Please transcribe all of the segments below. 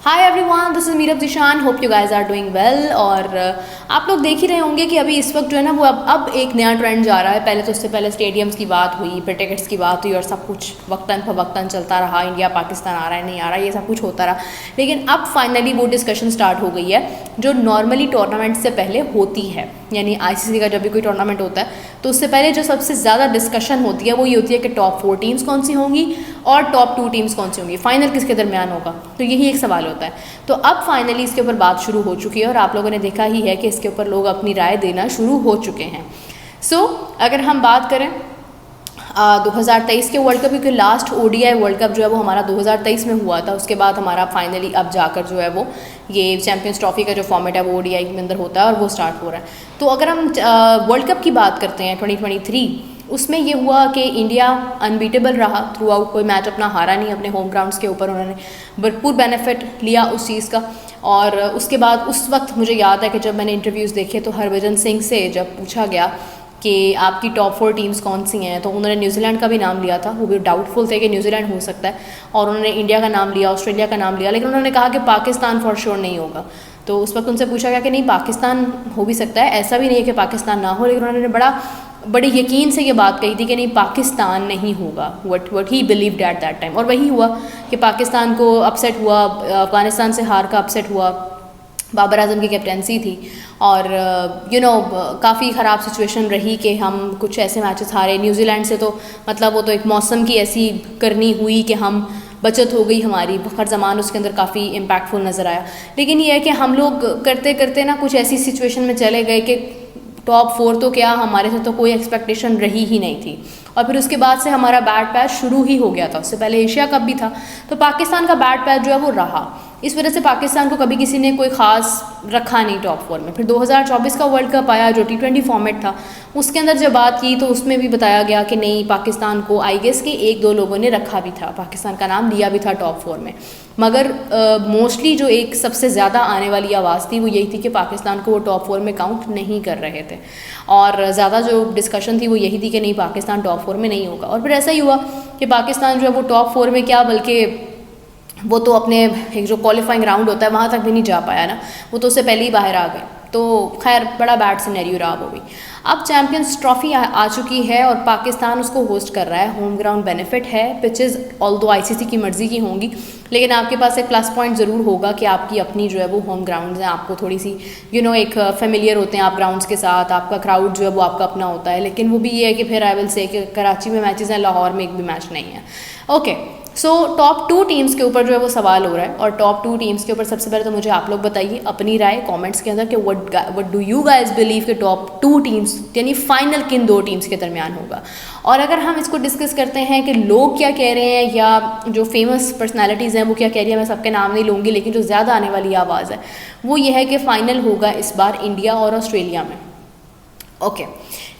Hi everyone, this is Meerab Zeeshan. Hope you guys are doing well. और आप लोग देख ही रहे होंगे कि अभी इस वक्त जो है ना वो अब एक नया ट्रेंड जा रहा है। पहले तो उससे पहले स्टेडियम्स की बात हुई, फिर टिकट्स की बात हुई और सब कुछ वक्तन फवक्तन चलता रहा। इंडिया पाकिस्तान आ रहा है, नहीं आ रहा, ये सब कुछ होता रहा। लेकिन अब फाइनली वो डिस्कशन स्टार्ट हो गई है जो नॉर्मली टूर्नामेंट से पहले होती है। यानी आईसीसी का जब भी कोई टूर्नामेंट होता है तो उससे पहले जो सबसे ज़्यादा डिस्कशन होती है वो ये होती है कि टॉप 4 टीम्स कौन सी होंगी और टॉप 2 टीम्स कौन सी होंगी, फाइनल किसके दरमियान होगा। तो यही एक सवाल होता है। तो अब फाइनली इसके ऊपर बात शुरू हो चुकी है और आप लोगों ने देखा ही है कि इसके ऊपर लोग अपनी राय देना शुरू हो चुके हैं। अगर हम बात करें 2023 के वर्ल्ड कप, क्योंकि लास्ट ओडीआई वर्ल्ड कप जो है वो हमारा 2023 में हुआ था। उसके बाद हमारा फाइनली अब जाकर जो है वो ये चैम्पियंस ट्रॉफी का जो फॉर्मेट है वो ओडीआई के अंदर होता है और वो स्टार्ट हो रहा है। तो अगर हम वर्ल्ड कप की बात करते हैं 2023, उसमें ये हुआ कि इंडिया अनबीटेबल रहा थ्रू आउट, कोई मैच अपना हारा नहीं अपने होम ग्राउंड्स के ऊपर। उन्होंने भरपूर बेनिफिट लिया उस चीज़ का। और उसके बाद उस वक्त मुझे याद है कि जब मैंने इंटरव्यूज़ देखे तो हरभजन सिंह से जब पूछा गया कि आपकी टॉप 4 टीम्स कौन सी हैं, तो उन्होंने न्यूजीलैंड का भी नाम लिया था। वो भी डाउटफुल थे कि न्यूजीलैंड हो सकता है, और उन्होंने इंडिया का नाम लिया, ऑस्ट्रेलिया का नाम लिया, लेकिन उन्होंने कहा कि पाकिस्तान फॉर श्योर नहीं होगा। तो उस वक्त उनसे पूछा गया कि नहीं, पाकिस्तान हो भी सकता है, ऐसा भी नहीं है कि पाकिस्तान ना हो, लेकिन उन्होंने बड़े यकीन से ये बात कही थी कि नहीं, पाकिस्तान नहीं होगा। What he believed at that time, और वही हुआ कि पाकिस्तान को अपसेट हुआ, अफगानिस्तान से हार का अपसेट हुआ। बाबर आजम की कैप्टेंसी थी और काफ़ी ख़राब सिचुएशन रही कि हम कुछ ऐसे मैचेस हारे न्यूजीलैंड से। तो मतलब वो तो एक मौसम की ऐसी करनी हुई कि हम बचत हो गई हमारी। फखर जमान उसके अंदर काफ़ी इम्पैक्टफुल नज़र आया। लेकिन ये है कि हम लोग करते करते ना कुछ ऐसी सिचुएशन में चले गए कि टॉप 4 तो क्या, हमारे से तो कोई एक्सपेक्टेशन रही ही नहीं थी। और फिर उसके बाद से हमारा बैड पैच शुरू ही हो गया था। उससे पहले एशिया कप भी था, तो पाकिस्तान का बैड पैच जो है वो रहा। इस वजह से पाकिस्तान को कभी किसी ने कोई ख़ास रखा नहीं टॉप 4 में। फिर 2024 का वर्ल्ड कप आया जो T20 फॉर्मेट था, उसके अंदर जब बात की तो उसमें भी बताया गया कि नहीं, पाकिस्तान को आई गेस के 1-2 लोगों ने रखा भी था, पाकिस्तान का नाम लिया भी था टॉप 4 में। मगर मोस्टली जो एक सबसे ज़्यादा आने वाली आवाज़ थी वो यही थी कि पाकिस्तान को वो टॉप 4 में काउंट नहीं कर रहे थे। और ज़्यादा जो डिस्कशन थी वो यही थी कि नहीं, पाकिस्तान टॉप 4 में नहीं होगा। और फिर ऐसा ही हुआ कि पाकिस्तान जो है वो टॉप 4 में क्या, बल्कि वो तो अपने एक जो क्वालिफाइंग राउंड होता है वहाँ तक भी नहीं जा पाया ना, वो तो उससे पहले ही बाहर आ गए। तो खैर बड़ा बैड सिनेरियो रहा वो भी। अब चैम्पियंस ट्रॉफी आ चुकी है और पाकिस्तान उसको होस्ट कर रहा है। होम ग्राउंड बेनिफिट है, पिचेस ऑल्दो आईसीसी की मर्ज़ी की होंगी, लेकिन आपके पास एक प्लस पॉइंट ज़रूर होगा कि आपकी अपनी जो है वो होम ग्राउंड्स हैं। आपको थोड़ी सी एक फेमिलियर होते हैं आप ग्राउंड्स के साथ, आपका क्राउड जो है वो आपका अपना होता है। लेकिन वो भी ये है कि फिर आई विल से कि कराची में मैचेस हैं, लाहौर में एक भी मैच नहीं है। ओके, सो टॉप 2 टीम्स के ऊपर जो है वो सवाल हो रहा है। और टॉप 2 टीम्स के ऊपर सबसे पहले तो मुझे आप लोग बताइए अपनी राय कमेंट्स के अंदर कि what do you guys believe कि टॉप 2 टीम्स यानी फाइनल किन 2 टीम्स के दरमियान होगा। और अगर हम इसको डिस्कस करते हैं कि लोग क्या कह रहे हैं या जो फेमस पर्सनैलिटीज़ हैं वो क्या कह रही है, मैं सबके नाम नहीं लूँगी, लेकिन जो ज़्यादा आने वाली आवाज़ है वो ये है कि फ़ाइनल होगा इस बार इंडिया और ऑस्ट्रेलिया में। ओके,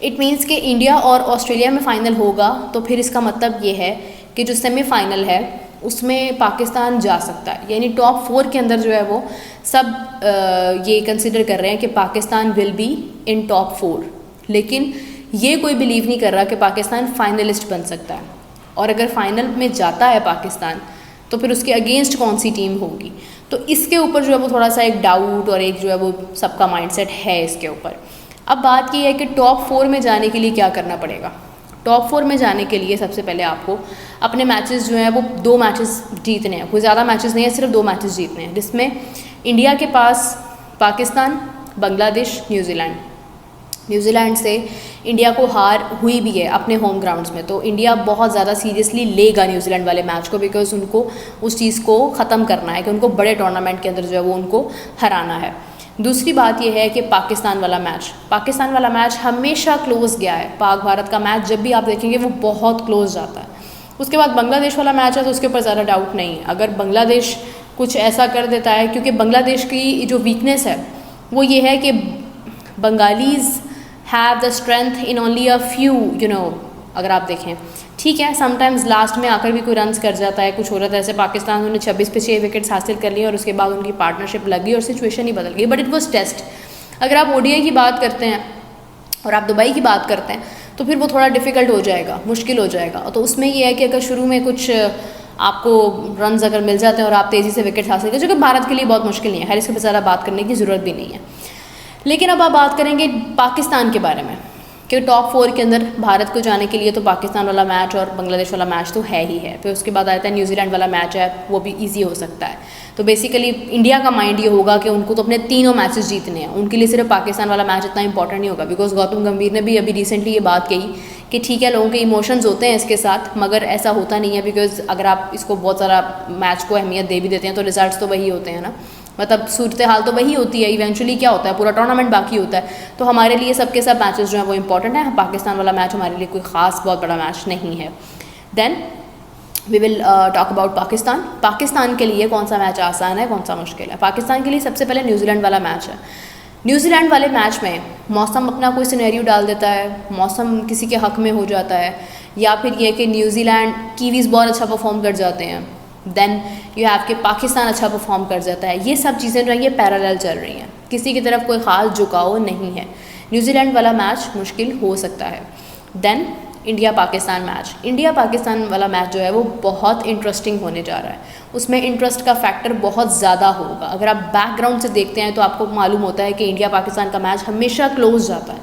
इट मीन्स कि इंडिया और ऑस्ट्रेलिया में फ़ाइनल होगा, तो फिर इसका मतलब ये है कि जो सेमीफाइनल है उसमें पाकिस्तान जा सकता है। यानी टॉप 4 के अंदर जो है वो सब ये कंसिडर कर रहे हैं कि Pakistan will be in top 4, लेकिन ये कोई बिलीव नहीं कर रहा कि पाकिस्तान फाइनलिस्ट बन सकता है। और अगर फाइनल में जाता है पाकिस्तान तो फिर उसके अगेंस्ट कौन सी टीम होगी, तो इसके ऊपर जो है वो थोड़ा सा एक डाउट और एक जो है वो सबका माइंडसेट है इसके ऊपर। अब बात की है कि टॉप 4 में जाने के लिए क्या करना पड़ेगा। टॉप 4 में जाने के लिए सबसे पहले आपको अपने मैचेस जो हैं वो 2 मैचेस जीतने हैं। कोई ज़्यादा मैचेस नहीं है, सिर्फ 2 मैचेस जीतने हैं, जिसमें इंडिया के पास पाकिस्तान, बांग्लादेश, न्यूजीलैंड से इंडिया को हार हुई भी है अपने होम ग्राउंड्स में। तो इंडिया बहुत ज़्यादा सीरियसली लेगा न्यूजीलैंड वाले मैच को, बिकॉज उनको उस चीज़ को ख़त्म करना है कि उनको बड़े टूर्नामेंट के अंदर जो है वो उनको हराना है। दूसरी बात यह है कि पाकिस्तान वाला मैच हमेशा क्लोज गया है। पाक भारत का मैच जब भी आप देखेंगे वो बहुत क्लोज जाता है। उसके बाद बांग्लादेश वाला मैच है तो उसके ऊपर ज़्यादा डाउट नहीं है। अगर बांग्लादेश कुछ ऐसा कर देता है, क्योंकि बांग्लादेश की जो वीकनेस है वो ये है कि Bengalis have the strength in only a few अगर आप देखें, ठीक है, समटाइम्स लास्ट में आकर भी कोई रन्स कर जाता है, कुछ हो रहा था। ऐसे पाकिस्तान उन्होंने 26 पे 6 विकेट्स हासिल कर लिए और उसके बाद उनकी पार्टनरशिप लग गई और सिचुएशन ही बदल गई। But it was test. अगर आप ओडीआई की बात करते हैं और आप दुबई की बात करते हैं तो फिर वो थोड़ा डिफ़िकल्ट हो जाएगा, मुश्किल हो जाएगा। तो उसमें ये है कि अगर शुरू में कुछ आपको रन्स अगर मिल जाते हैं और आप तेज़ी से विकेट हासिल करें, जो कि भारत के लिए बहुत मुश्किल नहीं है, खैर इसके पर ज़्यादा बात करने की ज़रूरत भी नहीं है। लेकिन अब आप बात करेंगे पाकिस्तान के बारे में कि टॉप 4 के अंदर भारत को जाने के लिए तो पाकिस्तान वाला मैच और बांग्लादेश वाला मैच तो है ही है, फिर उसके बाद आता है न्यूजीलैंड वाला मैच है, वो भी इजी हो सकता है। तो बेसिकली इंडिया का माइंड ये होगा कि उनको तो अपने तीनों मैचेस जीतने हैं, उनके लिए सिर्फ पाकिस्तान वाला मैच इतना इंपॉर्टेंट नहीं होगा। बिकॉज गौतम गंभीर ने भी अभी रिसेंटली ये बात कही कि ठीक है लोगों के इमोशंस होते हैं इसके साथ, मगर ऐसा होता नहीं है, बिकॉज अगर आप इसको बहुत सारा मैच को अहमियत दे भी देते हैं तो रिजल्ट्स तो वही होते हैं ना, मतलब सूरत हाल तो वही होती है, इवेंचुअली क्या होता है पूरा टूर्नामेंट बाकी होता है। तो हमारे लिए सबके सब मैचेस जो हैं वो इंपॉर्टेंट है, पाकिस्तान वाला मैच हमारे लिए कोई ख़ास बहुत बड़ा मैच नहीं है। Then we will talk about Pakistan. Pakistan के लिए कौन सा मैच आसान है, कौन सा मुश्किल है। पाकिस्तान के लिए सबसे पहले न्यूजीलैंड वाला मैच है। न्यूजीलैंड वाले मैच में मौसम अपना कोई सिनेरियो डाल देता है, मौसम किसी के हक में हो जाता है, या फिर ये कि न्यूजीलैंड कीवीज़ बहुत अच्छा परफॉर्म कर जाते हैं, देन यू हैव कि पाकिस्तान अच्छा परफॉर्म कर जाता है। ये सब चीज़ें जो हैं ये पैरेलल चल रही हैं, किसी की तरफ कोई ख़ास झुकाव नहीं है। न्यूजीलैंड वाला मैच मुश्किल हो सकता है। Then India Pakistan match, India Pakistan वाला मैच जो है वो बहुत इंटरेस्टिंग होने जा रहा है। उसमें इंटरेस्ट का फैक्टर बहुत ज़्यादा होगा। अगर आप बैकग्राउंड से देखते हैं तो आपको मालूम होता है कि इंडिया पाकिस्तान का मैच हमेशा क्लोज जाता है,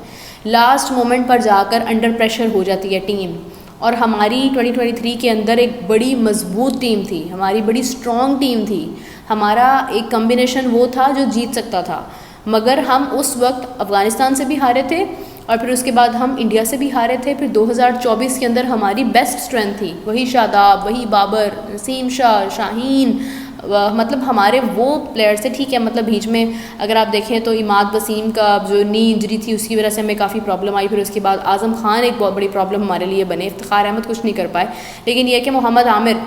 लास्ट मोमेंट पर जाकर अंडर प्रेशर हो जाती है टीम। और हमारी 2023 के अंदर एक बड़ी मजबूत टीम थी, हमारी बड़ी स्ट्रॉन्ग टीम थी, हमारा एक कम्बिनेशन वो था जो जीत सकता था, मगर हम उस वक्त अफ़गानिस्तान से भी हारे थे और फिर उसके बाद हम इंडिया से भी हारे थे। फिर 2024 के अंदर हमारी बेस्ट स्ट्रेंथ थी, वही शादाब, वही बाबर, नसीम शाह, शाहीन, मतलब हमारे वो प्लेयर्स थे। ठीक है, मतलब बीच में अगर आप देखें तो इमाद वसीम का जो नी इंजरी थी उसकी वजह से हमें काफ़ी प्रॉब्लम आई। फिर उसके बाद आज़म खान एक बहुत बड़ी प्रॉब्लम हमारे लिए बने, इफ्तिखार अहमद कुछ नहीं कर पाए। लेकिन यह कि मोहम्मद आमिर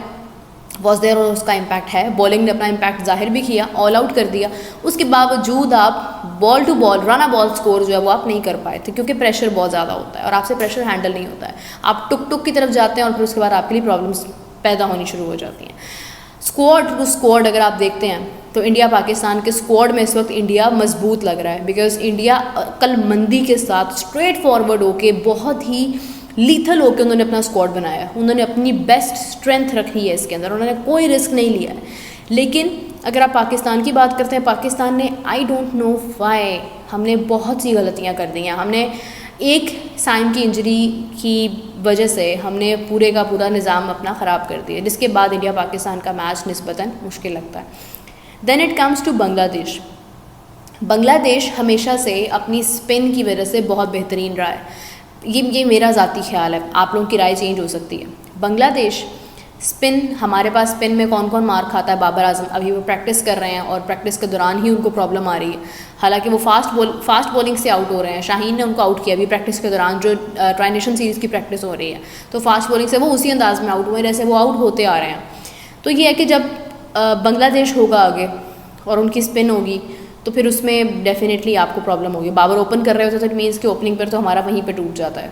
वॉज देयर और उसका इम्पैक्ट है, बॉलिंग ने अपना इम्पैक्ट जाहिर भी किया, ऑल आउट कर दिया। उसके बावजूद आप ball to ball run ball score जो है वो आप नहीं कर पाए थे, क्योंकि प्रेशर बहुत ज़्यादा होता है और आपसे प्रेशर हैंडल नहीं होता है। आप टुक टुक की तरफ जाते हैं और फिर उसके बाद आपके लिए प्रॉब्लम्स पैदा होनी शुरू हो जाती हैं। स्क्वाड टू स्क्वाड अगर आप देखते हैं तो इंडिया पाकिस्तान के स्क्वाड में इस वक्त इंडिया मजबूत लग रहा है, बिकॉज इंडिया अक्लमंदी के साथ स्ट्रेट फॉरवर्ड होके बहुत ही लीथल होकर उन्होंने अपना स्क्वाड बनाया, उन्होंने अपनी बेस्ट स्ट्रेंथ रखी है इसके अंदर, उन्होंने कोई रिस्क नहीं लिया है। लेकिन अगर आप पाकिस्तान की बात करते हैं, पाकिस्तान ने आई डोंट नो व्हाई हमने बहुत सी गलतियां कर दी हैं। हमने एक साइम की इंजरी की वजह से हमने पूरे का पूरा निज़ाम अपना ख़राब कर दिया, जिसके बाद इंडिया पाकिस्तान का मैच निस्बतन मुश्किल लगता है। Then it comes to Bangladesh. Bangladesh हमेशा से अपनी स्पिन की वजह से बहुत बेहतरीन रहा है। ये मेरा ज़ाती ख्याल है, आप लोगों की राय चेंज हो सकती है। बांग्लादेश स्पिन, हमारे पास स्पिन में कौन कौन मार खाता है? बाबर आजम, अभी वो प्रैक्टिस कर रहे हैं और प्रैक्टिस के दौरान ही उनको प्रॉब्लम आ रही है। हालांकि वो फास्ट बॉलिंग से आउट हो रहे हैं, शाहीन ने उनको आउट किया अभी प्रैक्टिस के दौरान, जो ट्राई नेशन सीरीज़ की प्रैक्टिस हो रही है, तो फास्ट बॉलिंग से वो उसी अंदाज में आउट हुए जैसे वो आउट होते आ रहे हैं। तो ये है कि जब बांग्लादेश होगा आगे और उनकी स्पिन होगी तो फिर उसमें डेफिनेटली आपको प्रॉब्लम होगी। बाबर ओपन कर रहे होते तो इट मीन्स कि ओपनिंग पर तो हमारा वहीं पर टूट जाता है।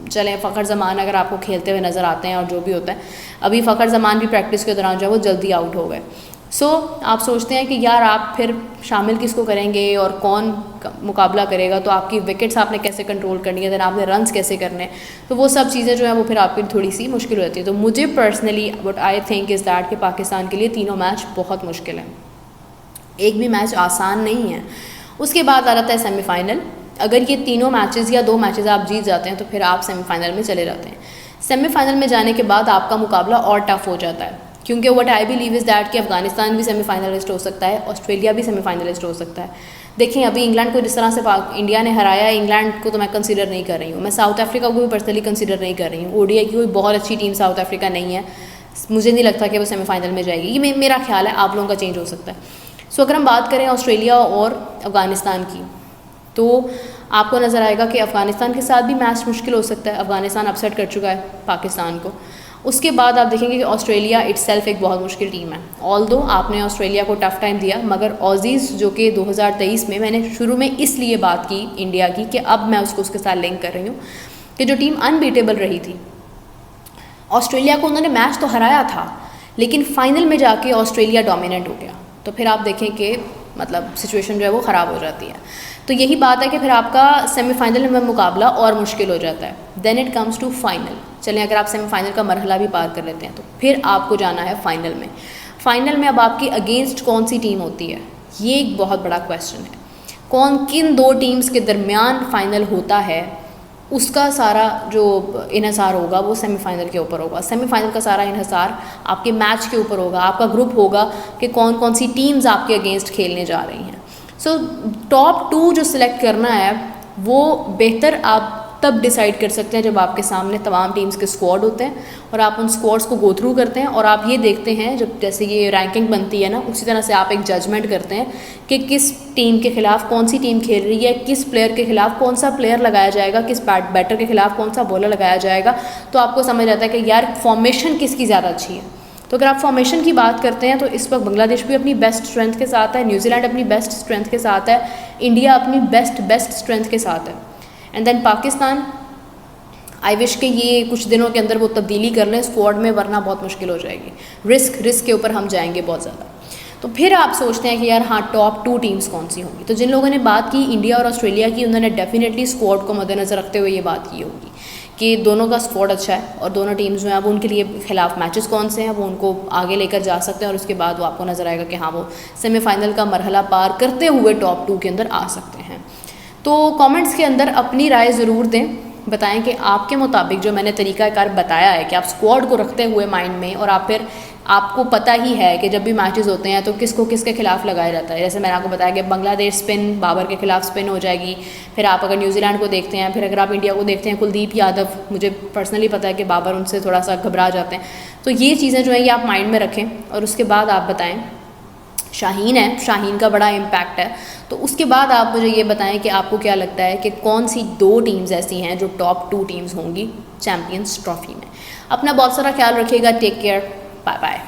चलें, फ़खर ज़मान अगर आपको खेलते हुए नज़र आते हैं और जो भी होता है, अभी फ़खर ज़मान भी प्रैक्टिस के दौरान जो है वो जल्दी आउट हो गए। सो आप सोचते हैं कि यार आप फिर शामिल किसको करेंगे और कौन मुकाबला करेगा, तो आपकी विकेट्स आपने कैसे कंट्रोल करनी है, देन आपने रन्स कैसे करने हैं, तो वो सब चीज़ें जो है वो फिर आपकी थोड़ी सी मुश्किल हो जाती है। तो मुझे personally what I think is that कि पाकिस्तान के लिए तीनों मैच बहुत मुश्किल है, एक भी मैच आसान नहीं है। उसके बाद आ जाता है सेमीफाइनल। अगर ये तीनों मैचेस या 2 मैचेस आप जीत जाते हैं तो फिर आप सेमीफाइनल में चले जाते हैं। सेमीफाइनल में जाने के बाद आपका मुकाबला और टफ हो जाता है, क्योंकि what I believe is that कि अफगानिस्तान भी सेमीफाइनलिस्ट हो सकता है, ऑस्ट्रेलिया भी सेमीफाइनलिस्ट हो सकता है। देखें, अभी इंग्लैंड को जिस तरह से इंडिया ने हराया है, इंग्लैंड को तो मैं कंसिडर नहीं कर रही हूँ, मैं साउथ अफ्रीका को भी पर्सनली कंसिडर नहीं कर रही हूँ। ओडीआई की कोई बहुत अच्छी टीम साउथ अफ्रीका नहीं है, मुझे नहीं लगता कि वो सेमीफाइनल में जाएगी, ये मेरा ख्याल है, आप लोगों का चेंज हो सकता है। सो अगर हम बात करें ऑस्ट्रेलिया और अफ़गानिस्तान की, तो आपको नज़र आएगा कि अफ़गानिस्तान के साथ भी मैच मुश्किल हो सकता है। अफ़गानिस्तान अपसेट कर चुका है पाकिस्तान को। उसके बाद आप देखेंगे कि ऑस्ट्रेलिया इट्सेल्फ एक बहुत मुश्किल टीम है। ऑल्दो आपने ऑस्ट्रेलिया को टफ़ टाइम दिया, मगर ऑजीज़ जो कि 2023 में, मैंने शुरू में इसलिए बात की इंडिया की कि अब मैं उसके साथ लिंक कर रही हूँ कि जो टीम अनबीटेबल रही थी, ऑस्ट्रेलिया को उन्होंने मैच तो हराया था, लेकिन फ़ाइनल में जाके ऑस्ट्रेलिया डोमिनेंट हो गया। तो फिर आप देखें कि मतलब सिचुएशन जो है वो ख़राब हो जाती है। तो यही बात है कि फिर आपका सेमीफाइनल में मुकाबला और मुश्किल हो जाता है। Then it comes to final. चलें अगर आप सेमीफाइनल का मरहला भी पार कर लेते हैं तो फिर आपको जाना है फाइनल में। फाइनल में अब आपकी अगेंस्ट कौन सी टीम होती है, ये एक बहुत बड़ा क्वेश्चन है। किन दो टीम्स के दरमियान फाइनल होता है, उसका सारा जो इन्हिसार होगा वो सेमीफाइनल के ऊपर होगा। सेमीफाइनल का सारा इन्हिसार आपके मैच के ऊपर होगा, आपका ग्रुप होगा कि कौन कौन सी टीम्स आपके अगेंस्ट खेलने जा रही हैं। सो टॉप 2 जो सिलेक्ट करना है वो बेहतर आप तब डिसाइड कर सकते हैं जब आपके सामने तमाम टीम्स के स्क्वाड होते हैं और आप उन स्क्वाड्स को गो थ्रू करते हैं और आप ये देखते हैं, जब जैसे ये रैंकिंग बनती है ना, उसी तरह से आप एक जजमेंट करते हैं कि किस टीम के खिलाफ कौन सी टीम खेल रही है, किस प्लेयर के खिलाफ कौन सा प्लेयर लगाया जाएगा, किस बैटर के खिलाफ कौन सा बॉलर लगाया जाएगा। तो आपको समझ आता है कि यार फॉर्मेशन किसकी ज़्यादा अच्छी है। तो अगर आप फॉर्मेशन की बात करते हैं तो इस वक्त बांग्लादेश भी अपनी बेस्ट स्ट्रेंथ के साथ है, न्यूजीलैंड अपनी बेस्ट स्ट्रेंथ के साथ है, इंडिया अपनी बेस्ट स्ट्रेंथ के साथ है, and then Pakistan. I wish कि ये कुछ दिनों के अंदर वो तब्दीली कर लें स्क्वाड में, वरना बहुत मुश्किल हो जाएगी। रिस्क के ऊपर हम जाएंगे बहुत ज़्यादा। तो फिर आप सोचते हैं कि यार हाँ टॉप 2 टीम्स कौन सी होंगी। तो जिन लोगों ने बात की इंडिया और ऑस्ट्रेलिया की, उन्होंने डेफिनेटली स्क्वाड को मद्देनज़र रखते हुए ये बात की होगी कि दोनों का स्क्वाड अच्छा है और दोनों टीम्स जो हैं वो उनके लिए खिलाफ मैचेस कौन से हैं वो उनको आगे लेकर जा सकते हैं और उसके बाद वो आपको नज़र आएगा कि हाँ वो सेमीफाइनल का मरहला पार करते हुए टॉप 2 के अंदर आ सकते हैं। तो कमेंट्स के अंदर अपनी राय ज़रूर दें, बताएं कि आपके मुताबिक जो मैंने तरीक़ाकार बताया है कि आप स्क्वाड को रखते हुए माइंड में, और आप फिर आपको पता ही है कि जब भी मैचेस होते हैं तो किसको किसके खिलाफ लगाया जाता है। जैसे मैंने आपको बताया कि बांग्लादेश स्पिन, बाबर के खिलाफ स्पिन हो जाएगी। फिर आप अगर न्यूजीलैंड को देखते हैं, फिर अगर आप इंडिया को देखते हैं, कुलदीप यादव, मुझे पर्सनली पता है कि बाबर उनसे थोड़ा सा घबरा जाते हैं। तो ये चीज़ें जो है ये आप माइंड में रखें और उसके बाद आप बताएँ। शाहीन है, शाहीन का बड़ा इम्पैक्ट है, तो उसके बाद आप मुझे ये बताएं कि आपको क्या लगता है कि कौन सी 2 टीम्स ऐसी हैं जो टॉप 2 टीम्स होंगी चैम्पियंस ट्रॉफी में। अपना बहुत सारा ख्याल रखिएगा। Take care, bye bye.